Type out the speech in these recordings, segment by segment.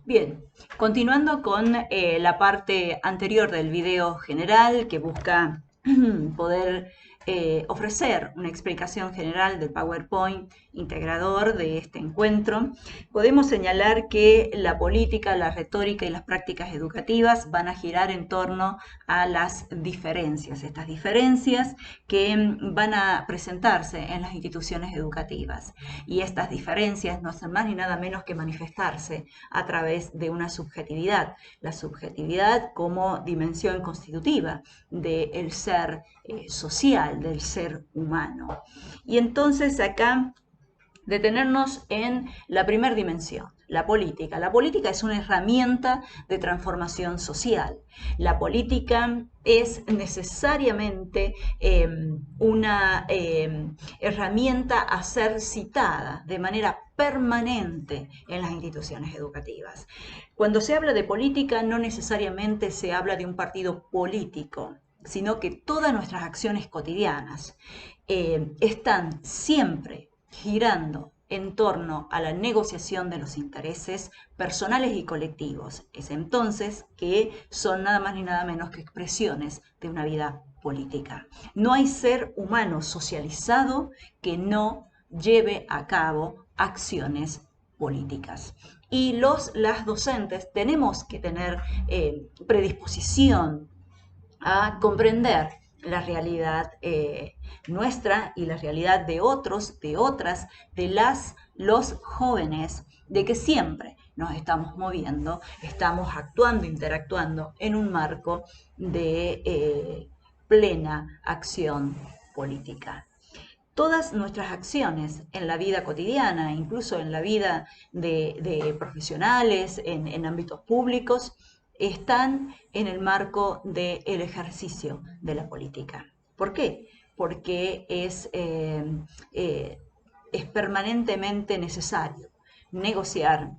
Bien, continuando con la parte anterior del video general que busca poder ofrecer una explicación general del PowerPoint integrador de este encuentro, podemos señalar que la política, la retórica y las prácticas educativas van a girar en torno a las diferencias, estas diferencias que van a presentarse en las instituciones educativas. Y estas diferencias no son más ni nada menos que manifestarse a través de una subjetividad, la subjetividad como dimensión constitutiva del ser social, del ser humano. Y entonces acá detenernos en la primera dimensión, la política. La política es una herramienta de transformación social. La política es necesariamente una herramienta a ser citada de manera permanente en las instituciones educativas. Cuando se habla de política, no necesariamente se habla de un partido político, sino que todas nuestras acciones cotidianas están siempre girando en torno a la negociación de los intereses personales y colectivos. Es entonces que son nada más ni nada menos que expresiones de una vida política. No hay ser humano socializado que no lleve a cabo acciones políticas. Y las docentes tenemos que tener predisposición a comprender la realidad nuestra y la realidad de otros, de otras, de los jóvenes, de que siempre nos estamos moviendo, estamos actuando, interactuando en un marco de plena acción política. Todas nuestras acciones en la vida cotidiana, incluso en la vida de profesionales, en ámbitos públicos, están en el marco del ejercicio de la política. ¿Por qué? Porque es permanentemente necesario negociar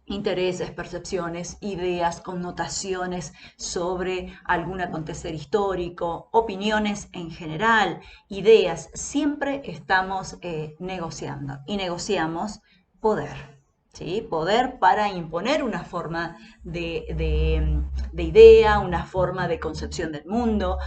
intereses, percepciones, ideas, connotaciones sobre algún acontecer histórico, opiniones en general, ideas. Siempre estamos negociando y negociamos poder. ¿Sí? Poder para imponer una forma de idea, una forma de concepción del mundo,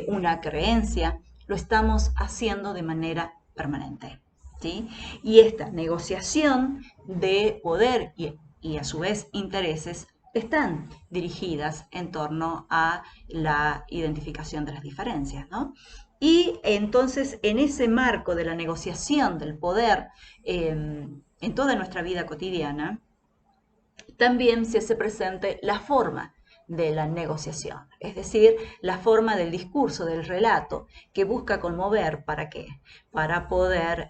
una creencia. Lo estamos haciendo de manera permanente. ¿Sí? Y esta negociación de poder y a su vez intereses están dirigidas en torno a la identificación de las diferencias, ¿no? Y entonces en ese marco de la negociación del poder en toda nuestra vida cotidiana, también se hace presente la forma de la negociación, es decir, la forma del discurso, del relato, que busca conmover, ¿para qué? Para poder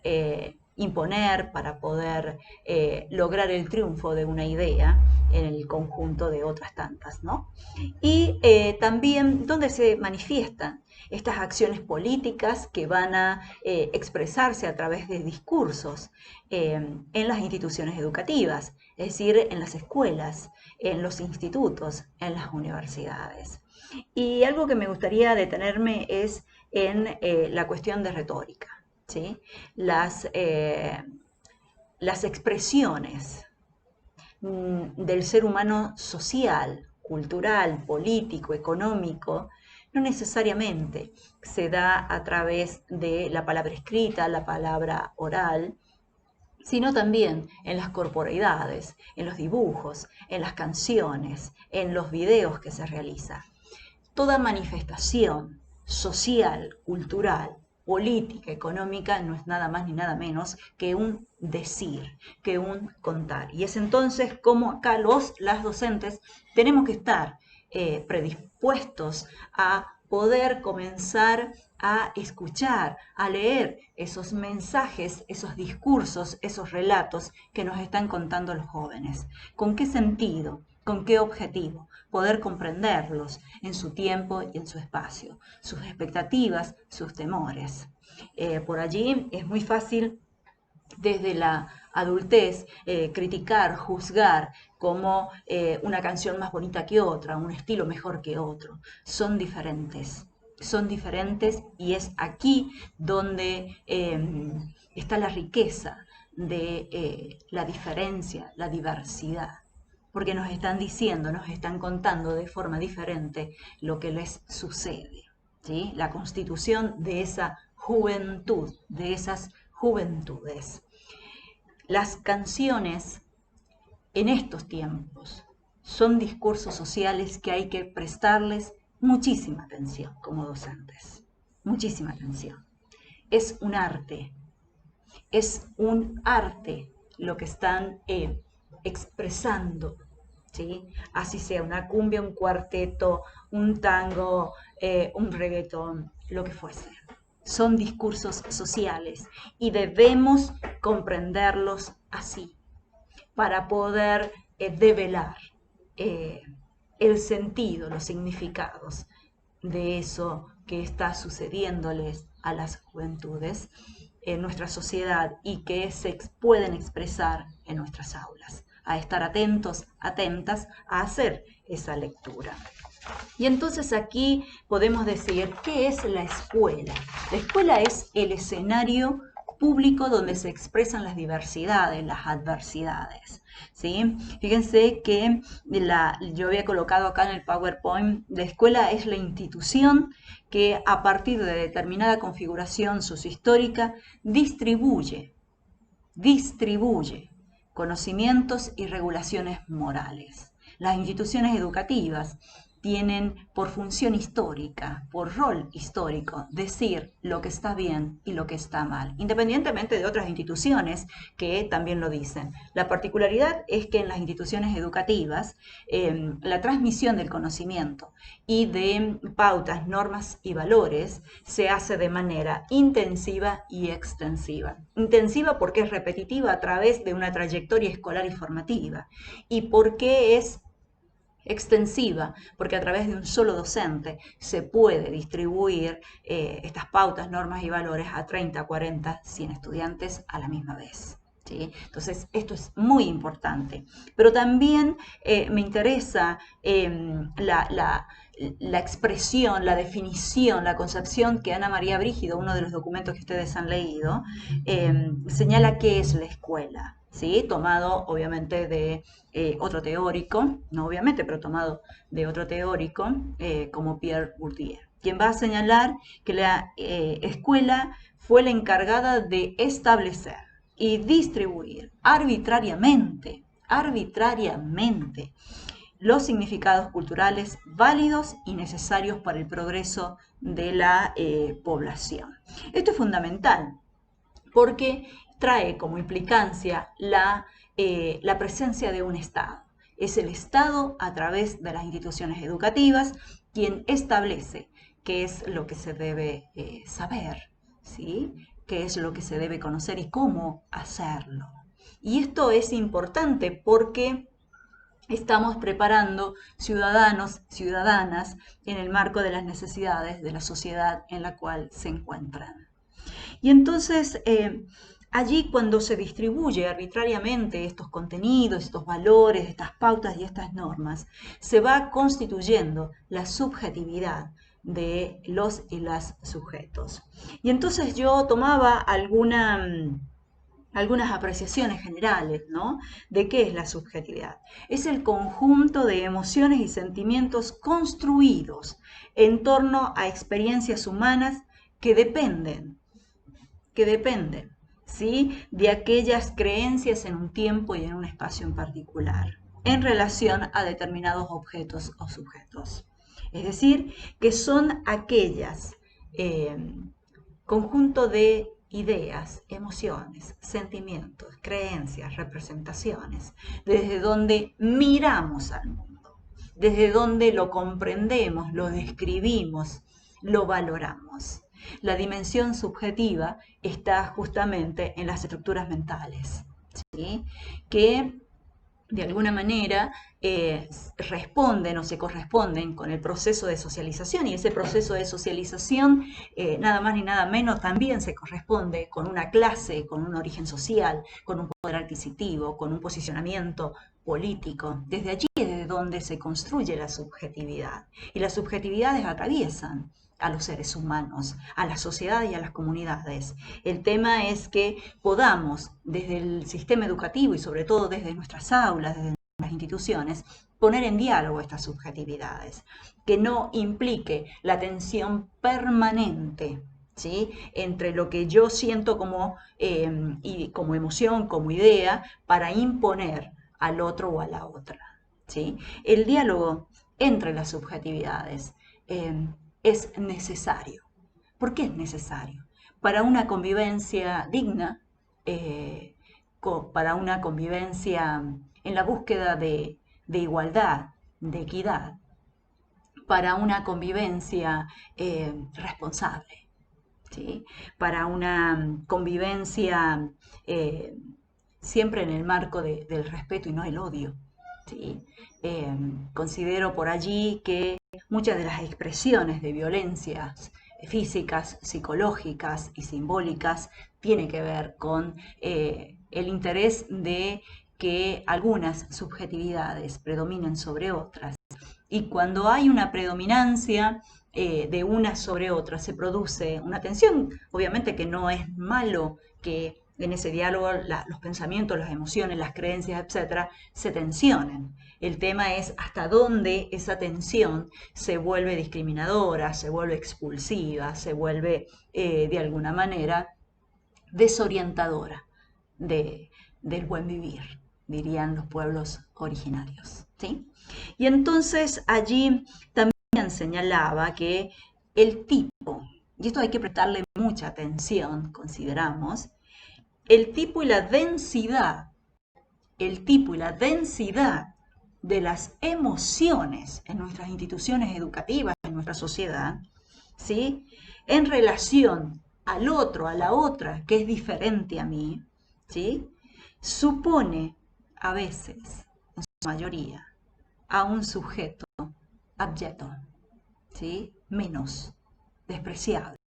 imponer, para poder lograr el triunfo de una idea en el conjunto de otras tantas, ¿no? Y también donde se manifiestan estas acciones políticas que van a expresarse a través de discursos en las instituciones educativas, es decir, en las escuelas, en los institutos, en las universidades. Y algo que me gustaría detenerme es en la cuestión de retórica, ¿sí? Las expresiones del ser humano social, cultural, político, económico, no necesariamente se da a través de la palabra escrita, la palabra oral, sino también en las corporeidades, en los dibujos, en las canciones, en los videos que se realizan. Toda manifestación social, cultural, política, económica, no es nada más ni nada menos que un decir, que un contar. Y es entonces como acá las docentes tenemos que estar predispuestos a poder comenzar a escuchar, a leer esos mensajes, esos discursos, esos relatos que nos están contando los jóvenes. ¿Con qué sentido? ¿Con qué objetivo? Poder comprenderlos en su tiempo y en su espacio, sus expectativas, sus temores. Por allí es muy fácil desde la adultez criticar, juzgar como una canción más bonita que otra, un estilo mejor que otro. Son diferentes y es aquí donde está la riqueza de la diferencia, la diversidad. porque nos están diciendo, nos están contando de forma diferente lo que les sucede, ¿sí? La constitución de esa juventud, de esas juventudes. Las canciones en estos tiempos son discursos sociales que hay que prestarles muchísima atención como docentes, muchísima atención. Es un arte lo que están expresando, ¿sí? Así sea una cumbia, un cuarteto, un tango, un reggaetón, lo que fuese. Son discursos sociales y debemos comprenderlos así para poder develar eh, el sentido, los significados de eso que está sucediéndoles a las juventudes en nuestra sociedad y que se pueden expresar en nuestras aulas. A estar atentos, atentas a hacer esa lectura. Y entonces aquí podemos decir, ¿qué es la escuela? La escuela es el escenario público donde se expresan las diversidades, las adversidades, ¿sí? Fíjense que yo había colocado acá en el PowerPoint, la escuela es la institución que a partir de determinada configuración sociohistórica distribuye conocimientos y regulaciones morales. Las instituciones educativas tienen por función histórica, por rol histórico, decir lo que está bien y lo que está mal, independientemente de otras instituciones que también lo dicen. La particularidad es que en las instituciones educativas la transmisión del conocimiento y de pautas, normas y valores se hace de manera intensiva y extensiva. Intensiva porque es repetitiva a través de una trayectoria escolar y formativa, y porque es extensiva, porque a través de un solo docente se puede distribuir estas pautas, normas y valores a 30, 40, 100 estudiantes a la misma vez. ¿Sí? Entonces, esto es muy importante. Pero también me interesa la expresión, la definición, la concepción que Ana María Brígido, uno de los documentos que ustedes han leído, señala qué es la escuela. ¿Sí? Tomado obviamente de otro teórico, no obviamente, pero tomado de otro teórico como Pierre Bourdieu, quien va a señalar que la escuela fue la encargada de establecer y distribuir arbitrariamente los significados culturales válidos y necesarios para el progreso de la población. Esto es fundamental porque trae como implicancia la presencia de un Estado. Es el Estado, a través de las instituciones educativas, quien establece qué es lo que se debe saber, ¿sí? Qué es lo que se debe conocer y cómo hacerlo. Y esto es importante porque estamos preparando ciudadanos, ciudadanas, en el marco de las necesidades de la sociedad en la cual se encuentran. Y entonces, allí cuando se distribuye arbitrariamente estos contenidos, estos valores, estas pautas y estas normas, se va constituyendo la subjetividad de los y las sujetos. Y entonces yo tomaba algunas apreciaciones generales, ¿no? De qué es la subjetividad. Es el conjunto de emociones y sentimientos construidos en torno a experiencias humanas que dependen, ¿sí? De aquellas creencias en un tiempo y en un espacio en particular, en relación a determinados objetos o sujetos. Es decir, que son aquellas conjunto de ideas, emociones, sentimientos, creencias, representaciones, desde donde miramos al mundo, desde donde lo comprendemos, lo describimos, lo valoramos. La dimensión subjetiva está justamente en las estructuras mentales, ¿sí? Que de alguna manera responden o se corresponden con el proceso de socialización, y ese proceso de socialización, nada más ni nada menos, también se corresponde con una clase, con un origen social, con un poder adquisitivo, con un posicionamiento político. Desde allí es de donde se construye la subjetividad, y las subjetividades atraviesan a los seres humanos, a la sociedad y a las comunidades. El tema es que podamos, desde el sistema educativo y sobre todo desde nuestras aulas, desde las instituciones, poner en diálogo estas subjetividades, que no implique la tensión permanente, ¿sí?, entre lo que yo siento como emoción, como idea, para imponer al otro o a la otra, ¿sí? El diálogo entre las subjetividades es necesario. ¿Por qué es necesario? Para una convivencia digna, para una convivencia en la búsqueda de igualdad, de equidad, para una convivencia responsable, ¿sí?, para una convivencia siempre en el marco del respeto y no el odio, ¿sí? Considero por allí que muchas de las expresiones de violencias físicas, psicológicas y simbólicas tienen que ver con el interés de que algunas subjetividades predominen sobre otras. Y cuando hay una predominancia de una sobre otra, se produce una tensión. Obviamente que no es malo que en ese diálogo los pensamientos, las emociones, las creencias, etcétera, se tensionen. El tema es hasta dónde esa tensión se vuelve discriminadora, se vuelve expulsiva, se vuelve de alguna manera desorientadora del buen vivir, dirían los pueblos originarios, ¿sí? Y entonces allí también señalaba que el tipo, y esto hay que prestarle mucha atención, consideramos, el tipo y la densidad de las emociones en nuestras instituciones educativas, en nuestra sociedad, ¿sí?, en relación al otro, a la otra, que es diferente a mí, ¿sí?, supone a veces, en su mayoría, a un sujeto abyecto, ¿sí?, menos, despreciable,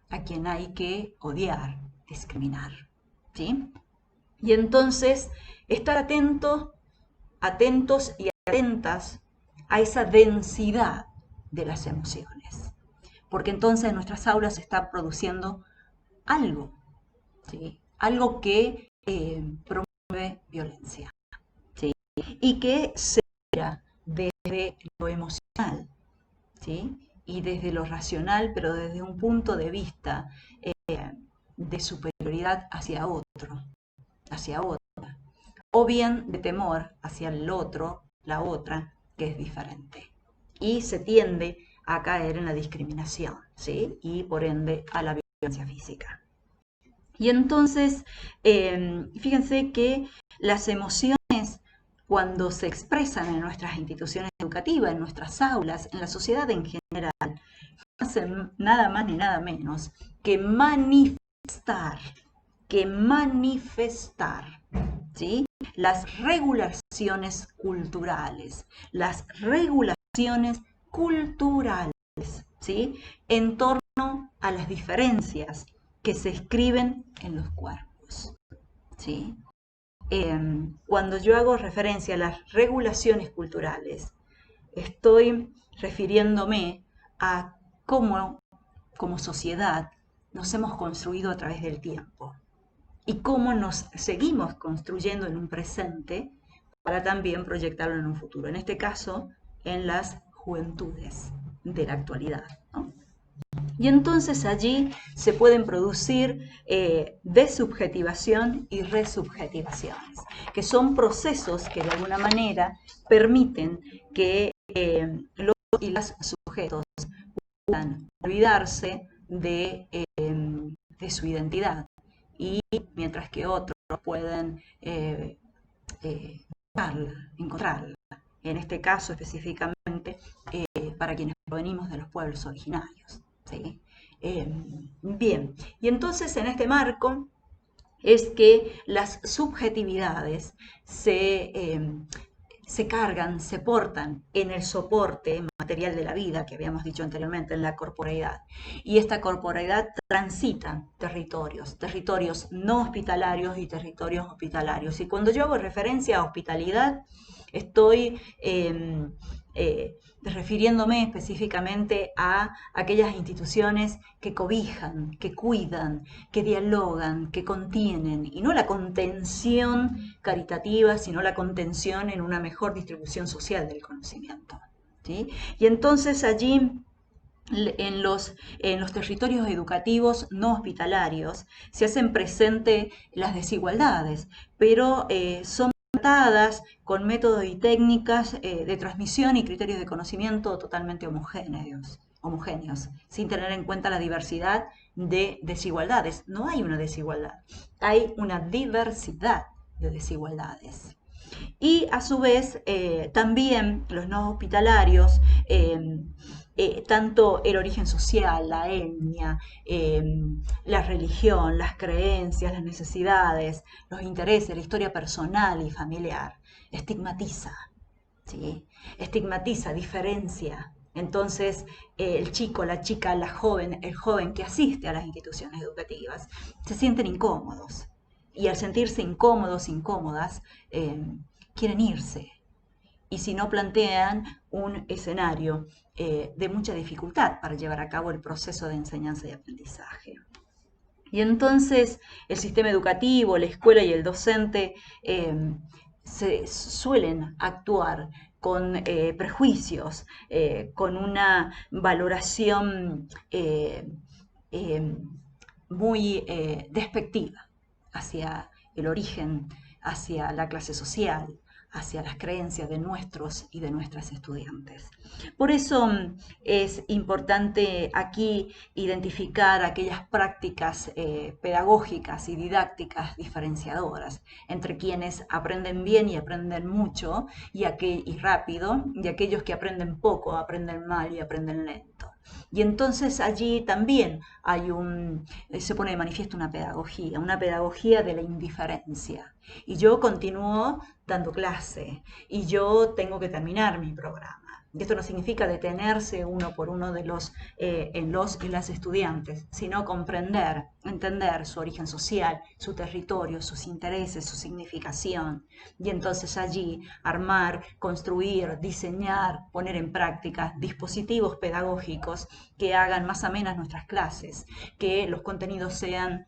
a quien hay que odiar, discriminar, ¿sí? Y entonces estar atentos y atentas a esa densidad de las emociones, porque entonces en nuestras aulas se está produciendo algo, ¿sí?, algo que promueve violencia, ¿sí?, y que se mira desde lo emocional, ¿sí?, y desde lo racional, pero desde un punto de vista de superioridad hacia otro, hacia otra, o bien de temor hacia el otro, la otra, que es diferente. Y se tiende a caer en la discriminación, ¿sí?, y por ende a la violencia física. Y entonces, fíjense que las emociones, cuando se expresan en nuestras instituciones educativas, en nuestras aulas, en la sociedad en general, no hacen nada más ni nada menos que manifestar, ¿sí?, las regulaciones culturales, ¿sí?, en torno a las diferencias que se escriben en los cuerpos, ¿sí? Cuando yo hago referencia a las regulaciones culturales, estoy refiriéndome a cómo, como sociedad, nos hemos construido a través del tiempo y cómo nos seguimos construyendo en un presente para también proyectarlo en un futuro. En este caso, en las juventudes de la actualidad, ¿no? Y entonces allí se pueden producir desubjetivación y resubjetivaciones, que son procesos que de alguna manera permiten que los y las sujetos puedan olvidarse de su identidad, y mientras que otros pueden encontrarla. En este caso específicamente para quienes provenimos de los pueblos originarios, ¿sí? Bien, y entonces en este marco es que las subjetividades se cargan, se portan en el soporte material de la vida, que habíamos dicho anteriormente, en la corporeidad. Y esta corporeidad transita territorios no hospitalarios y territorios hospitalarios. Y cuando yo hago referencia a hospitalidad, estoy refiriéndome específicamente a aquellas instituciones que cobijan, que cuidan, que dialogan, que contienen, y no la contención caritativa, sino la contención en una mejor distribución social del conocimiento. ¿Sí? Y entonces allí en los territorios educativos no hospitalarios se hacen presentes las desigualdades, pero son tratadas con métodos y técnicas de transmisión y criterios de conocimiento totalmente homogéneos, sin tener en cuenta la diversidad de desigualdades. No hay una desigualdad, hay una diversidad de desigualdades. Y a su vez, también los no hospitalarios, tanto el origen social, la etnia, la religión, las creencias, las necesidades, los intereses, la historia personal y familiar, estigmatiza, ¿sí? Estigmatiza, diferencia. Entonces, el chico, la chica, la joven, el joven que asiste a las instituciones educativas se sienten incómodos. Y al sentirse incómodos, incómodas, quieren irse. Y si no plantean un escenario de mucha dificultad para llevar a cabo el proceso de enseñanza y aprendizaje. Y entonces el sistema educativo, la escuela y el docente se suelen actuar con prejuicios, con una valoración eh, muy despectiva hacia el origen, hacia la clase social, hacia las creencias de nuestros y de nuestras estudiantes. Por eso es importante aquí identificar aquellas prácticas pedagógicas y didácticas diferenciadoras entre quienes aprenden bien y aprenden mucho y rápido, y aquellos que aprenden poco, aprenden mal y aprenden lento. Y entonces allí también se pone de manifiesto una pedagogía de la indiferencia. Y yo continúo dando clase y yo tengo que terminar mi programa. Y esto no significa detenerse uno por uno en los y las estudiantes, sino comprender, entender su origen social, su territorio, sus intereses, su significación. Y entonces allí armar, construir, diseñar, poner en práctica dispositivos pedagógicos que hagan más amenas nuestras clases, que los contenidos sean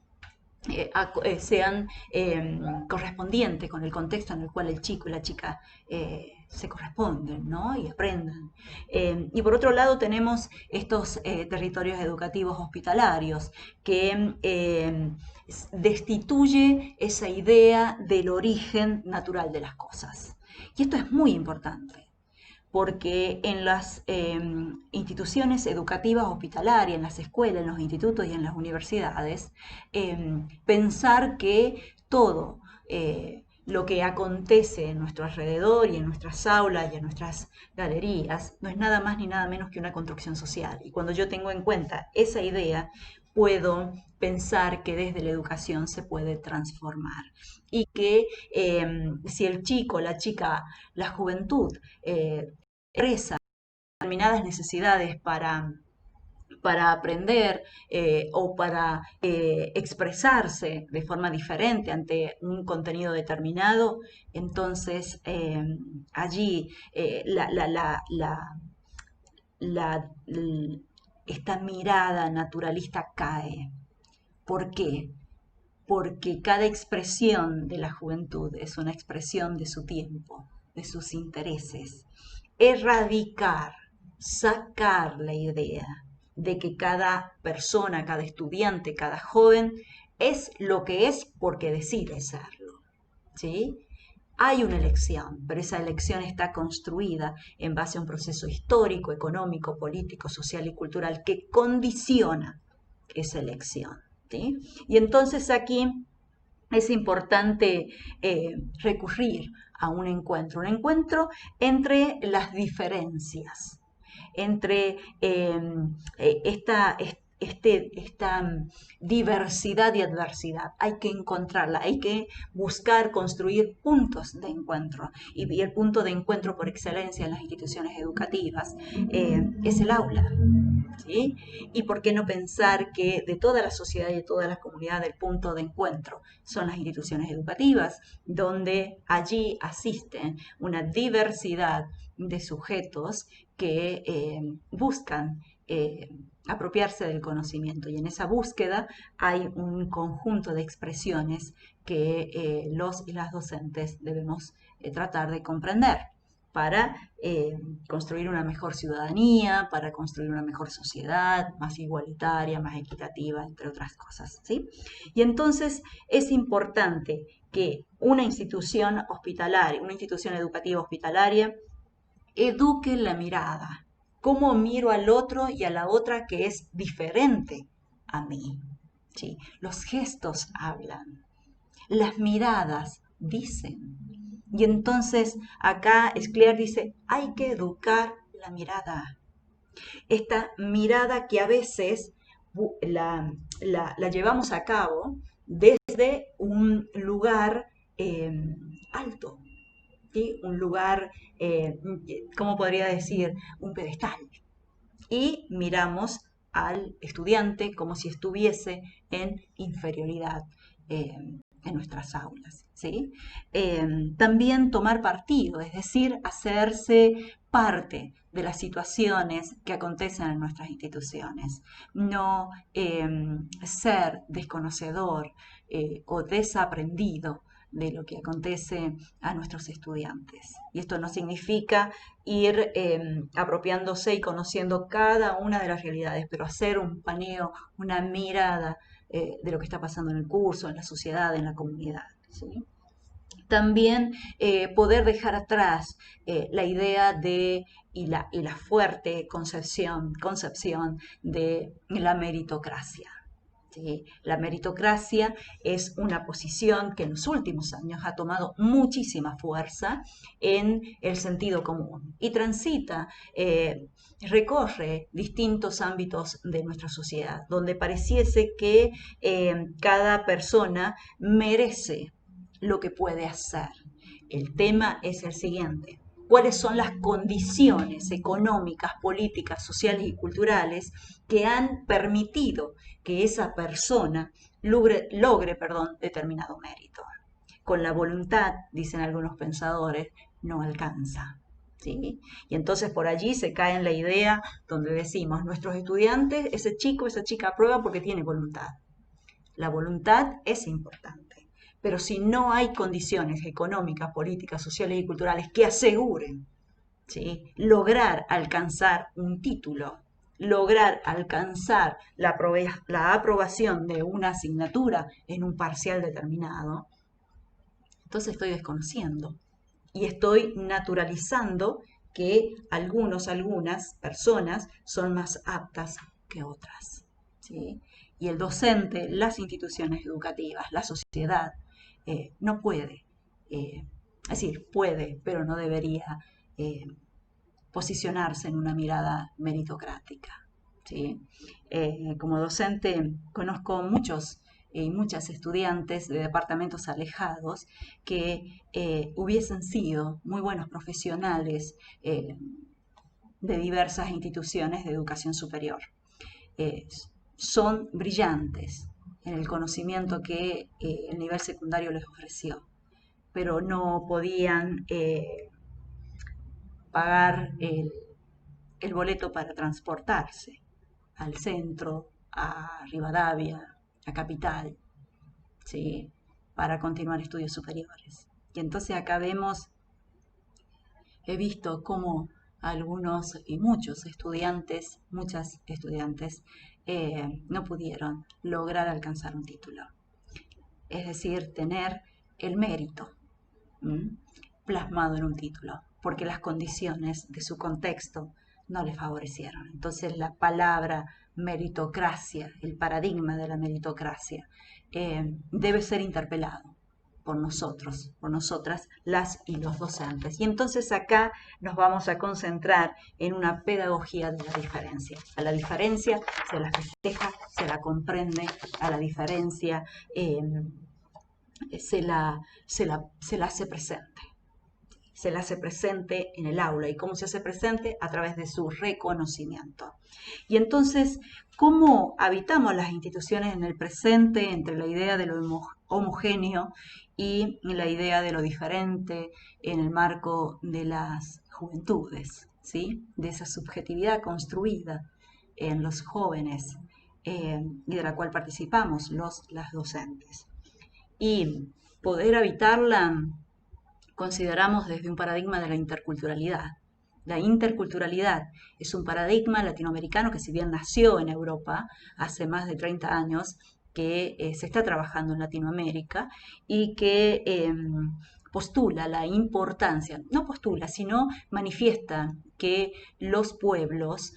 correspondientes con el contexto en el cual el chico y la chica se corresponden, ¿no? Y aprendan. Y por otro lado tenemos estos territorios educativos hospitalarios que destituye esa idea del origen natural de las cosas. Y esto es muy importante porque en las instituciones educativas hospitalarias, en las escuelas, en los institutos y en las universidades, pensar que todo lo que acontece en nuestro alrededor y en nuestras aulas y en nuestras galerías no es nada más ni nada menos que una construcción social. Y cuando yo tengo en cuenta esa idea, puedo pensar que desde la educación se puede transformar y que si el chico, la chica, la juventud expresa determinadas necesidades para aprender o para expresarse de forma diferente ante un contenido determinado, entonces allí esta mirada naturalista cae. ¿Por qué? Porque cada expresión de la juventud es una expresión de su tiempo, de sus intereses. Erradicar, sacar la idea de que cada persona, cada estudiante, cada joven es lo que es porque decide serlo. ¿Sí? Hay una elección, pero esa elección está construida en base a un proceso histórico, económico, político, social y cultural que condiciona esa elección. ¿Sí? Y entonces aquí es importante recurrir a un encuentro entre las diferencias, entre esta diversidad y adversidad. Hay que encontrarla, hay que buscar construir puntos de encuentro. Y el punto de encuentro por excelencia en las instituciones educativas es el aula. ¿Sí? Y por qué no pensar que de toda la sociedad y de toda la comunidad el punto de encuentro son las instituciones educativas, donde allí asisten una diversidad de sujetos que buscan apropiarse del conocimiento, y en esa búsqueda hay un conjunto de expresiones que los y las docentes debemos tratar de comprender para construir una mejor ciudadanía, para construir una mejor sociedad, más igualitaria, más equitativa, entre otras cosas, ¿sí? Y entonces es importante que una institución hospitalaria, una institución educativa hospitalaria, eduque la mirada. ¿Cómo miro al otro y a la otra que es diferente a mí? ¿Sí? Los gestos hablan, las miradas dicen. Y entonces acá Scliar dice, hay que educar la mirada. Esta mirada que a veces la llevamos a cabo desde un lugar alto, ¿sí? Un lugar, ¿cómo podría decir? Un pedestal. Y miramos al estudiante como si estuviese en inferioridad en nuestras aulas, ¿sí? También tomar partido, es decir, hacerse parte de las situaciones que acontecen en nuestras instituciones, no ser desconocedor o desaprendido de lo que acontece a nuestros estudiantes. Y esto no significa ir apropiándose y conociendo cada una de las realidades, pero hacer un paneo, una mirada de lo que está pasando en el curso, en la sociedad, en la comunidad, ¿sí? También poder dejar atrás la idea de y la fuerte concepción de la meritocracia. ¿Sí? La meritocracia es una posición que en los últimos años ha tomado muchísima fuerza en el sentido común y transita, recorre distintos ámbitos de nuestra sociedad, donde pareciese que cada persona merece lo que puede hacer. El tema es el siguiente: cuáles son las condiciones económicas, políticas, sociales y culturales que han permitido que esa persona logre determinado mérito. Con la voluntad, dicen algunos pensadores, no alcanza. ¿Sí? Y entonces por allí se cae en la idea donde decimos, nuestros estudiantes, ese chico, esa chica aprueba porque tiene voluntad. La voluntad es importante, pero si no hay condiciones económicas, políticas, sociales y culturales que aseguren, ¿sí?, lograr alcanzar un título, lograr alcanzar la aprobación de una asignatura en un parcial determinado, entonces estoy desconociendo y estoy naturalizando que algunas personas son más aptas que otras, ¿sí? Y el docente, las instituciones educativas, la sociedad, no puede, es decir, puede, pero no debería posicionarse en una mirada meritocrática, ¿sí? Como docente conozco muchos y muchas estudiantes de departamentos alejados que hubiesen sido muy buenos profesionales de diversas instituciones de educación superior. Eh, Son brillantes en el conocimiento que el nivel secundario les ofreció, pero no podían pagar el boleto para transportarse al centro, a Rivadavia, a Capital, ¿sí?, para continuar estudios superiores. Y entonces acá he visto cómo algunos y muchas estudiantes no pudieron lograr alcanzar un título. Es decir, tener el mérito plasmado en un título, porque las condiciones de su contexto no le favorecieron. Entonces la palabra meritocracia, el paradigma de la meritocracia, debe ser interpelado, por nosotros, por nosotras, las y los docentes. Y entonces acá nos vamos a concentrar en una pedagogía de la diferencia. A la diferencia se la festeja, se la comprende, a la diferencia se la hace presente. Se la hace presente en el aula. ¿Y cómo se hace presente? A través de su reconocimiento. Y entonces, ¿cómo habitamos las instituciones en el presente entre la idea de lo homogéneo y la idea de lo diferente en el marco de las juventudes, ¿sí? De esa subjetividad construida en los jóvenes y de la cual participamos las docentes? Y poder habitarla consideramos desde un paradigma de la interculturalidad. La interculturalidad es un paradigma latinoamericano que, si bien nació en Europa hace más de 30 años, que se está trabajando en Latinoamérica y que postula la importancia, no postula, sino manifiesta que los pueblos,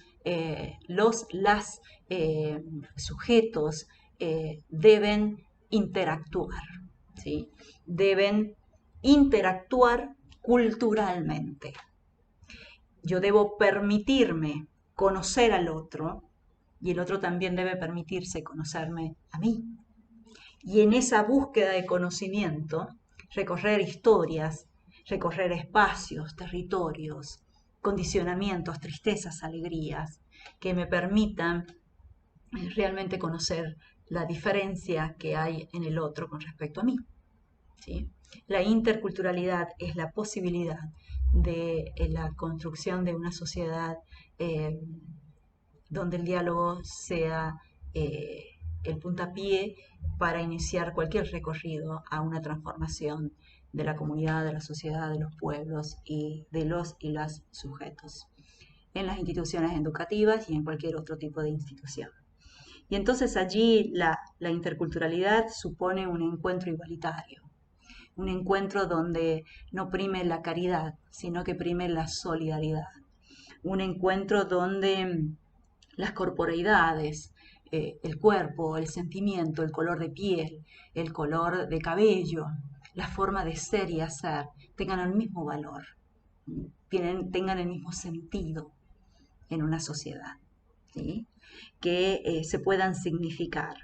las sujetos deben interactuar, ¿sí? Deben interactuar culturalmente. Yo debo permitirme conocer al otro y el otro también debe permitirse conocerme a mí. Y en esa búsqueda de conocimiento, recorrer historias, recorrer espacios, territorios, condicionamientos, tristezas, alegrías, que me permitan realmente conocer la diferencia que hay en el otro con respecto a mí, ¿sí? La interculturalidad es la posibilidad de la construcción de una sociedad donde el diálogo sea el puntapié para iniciar cualquier recorrido a una transformación de la comunidad, de la sociedad, de los pueblos y de los y las sujetos, en las instituciones educativas y en cualquier otro tipo de institución. Y entonces allí la interculturalidad supone un encuentro igualitario, un encuentro donde no prime la caridad, sino que prime la solidaridad, un encuentro donde las corporeidades, el cuerpo, el sentimiento, el color de piel, el color de cabello, la forma de ser y hacer, tengan el mismo valor, tengan el mismo sentido en una sociedad, ¿sí? Que se puedan significar.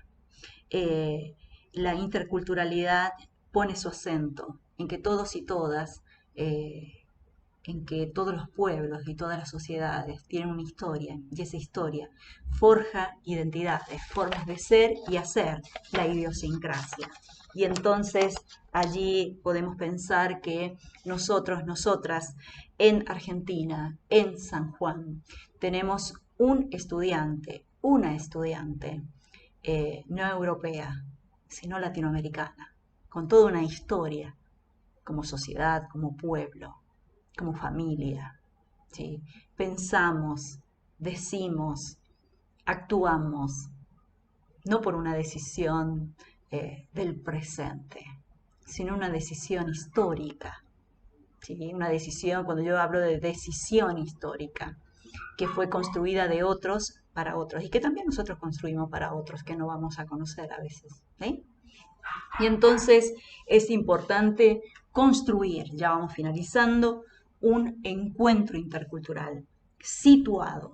La interculturalidad pone su acento en que todos y todas, en que todos los pueblos y todas las sociedades tienen una historia, y esa historia forja identidades, formas de ser y hacer, la idiosincrasia. Y entonces allí podemos pensar que nosotros, nosotras, en Argentina, en San Juan, tenemos un estudiante, una estudiante, no europea, sino latinoamericana, con toda una historia, como sociedad, como pueblo, como familia, ¿sí? Pensamos, decimos, actuamos, no por una decisión del presente, sino una decisión histórica, ¿sí? Una decisión, cuando yo hablo de decisión histórica, que fue construida de otros para otros y que también nosotros construimos para otros que no vamos a conocer a veces, ¿sí? Y entonces es importante construir, ya vamos finalizando, un encuentro intercultural situado,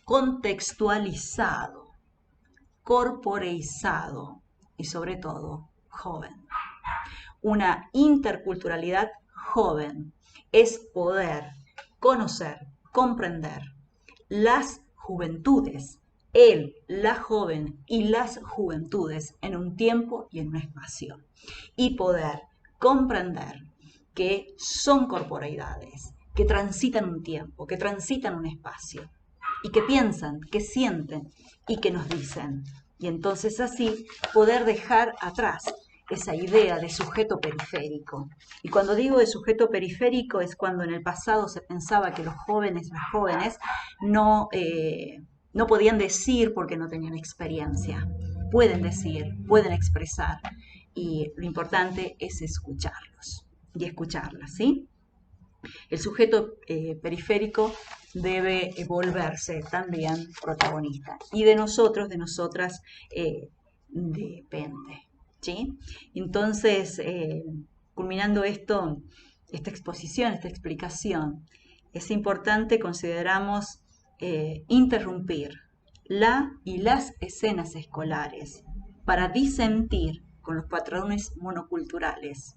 contextualizado, corporeizado y sobre todo joven. Una interculturalidad joven es poder conocer, comprender las juventudes, la joven y las juventudes en un tiempo y en un espacio, y poder comprender que son corporeidades, que transitan un tiempo, que transitan un espacio, y que piensan, que sienten y que nos dicen. Y entonces así poder dejar atrás esa idea de sujeto periférico. Y cuando digo de sujeto periférico es cuando en el pasado se pensaba que los jóvenes, las jóvenes, no podían decir porque no tenían experiencia. Pueden decir, pueden expresar. Y lo importante es escucharlos y escucharlas, ¿sí? El sujeto periférico debe volverse también protagonista. Y de nosotros, de nosotras, depende. ¿sí? Entonces, culminando esto, esta exposición, esta explicación, es importante, consideramos, interrumpir la y las escenas escolares para disentir con los patrones monoculturales,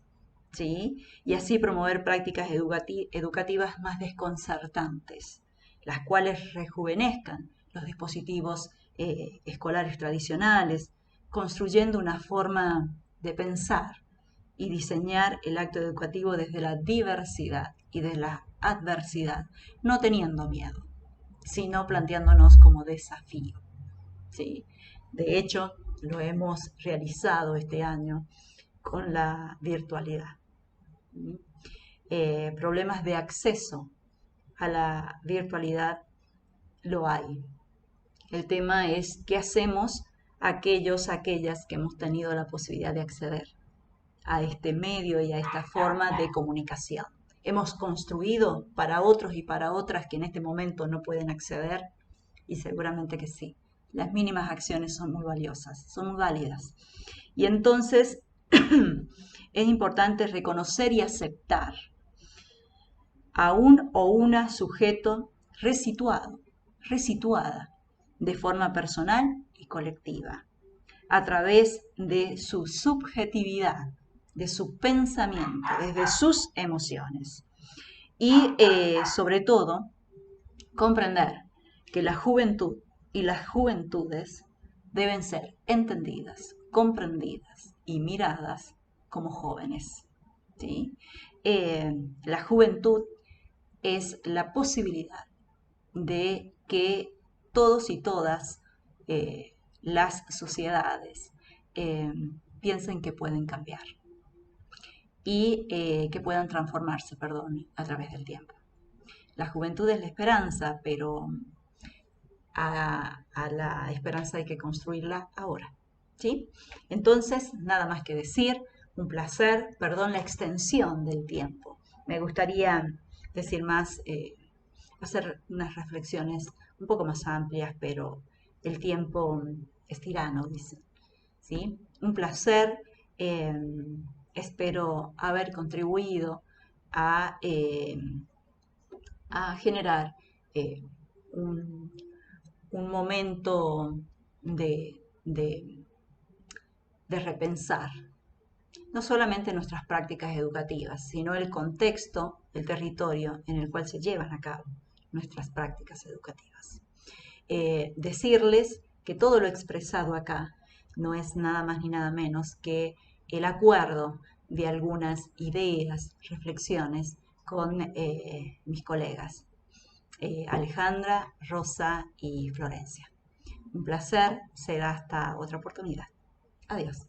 ¿sí? Y así promover prácticas educativas más desconcertantes, las cuales rejuvenezcan los dispositivos escolares tradicionales, construyendo una forma de pensar y diseñar el acto educativo desde la diversidad y de la adversidad, no teniendo miedo, sino planteándonos como desafío, ¿sí? De hecho, lo hemos realizado este año con la virtualidad. Problemas de acceso a la virtualidad lo hay. El tema es qué hacemos aquellas que hemos tenido la posibilidad de acceder a este medio y a esta forma de comunicación. Hemos construido para otros y para otras que en este momento no pueden acceder, y seguramente que sí. Las mínimas acciones son muy valiosas, son muy válidas. Y entonces es importante reconocer y aceptar a un o una sujeto resituada de forma personal y colectiva, a través de su subjetividad, de su pensamiento, desde sus emociones. Y sobre todo, comprender que la juventud y las juventudes deben ser entendidas, comprendidas y miradas como jóvenes, ¿sí? La juventud es la posibilidad de que todos y todas las sociedades eh, piensen que pueden cambiar y que puedan transformarse, perdón, a través del tiempo. La juventud es la esperanza, pero a la esperanza hay que construirla ahora, ¿sí? Entonces, nada más que decir, un placer, perdón la extensión del tiempo. Me gustaría decir más, hacer unas reflexiones un poco más amplias, pero el tiempo es tirano, dicen, ¿sí? Un placer, eh, espero haber contribuido a, a generar eh, un, un momento de, de, de repensar no solamente nuestras prácticas educativas, sino el contexto, el territorio en el cual se llevan a cabo nuestras prácticas educativas. Decirles que todo lo expresado acá no es nada más ni nada menos que el acuerdo de algunas ideas, reflexiones con mis colegas, Alejandra, Rosa y Florencia. Un placer, será hasta otra oportunidad. Adiós.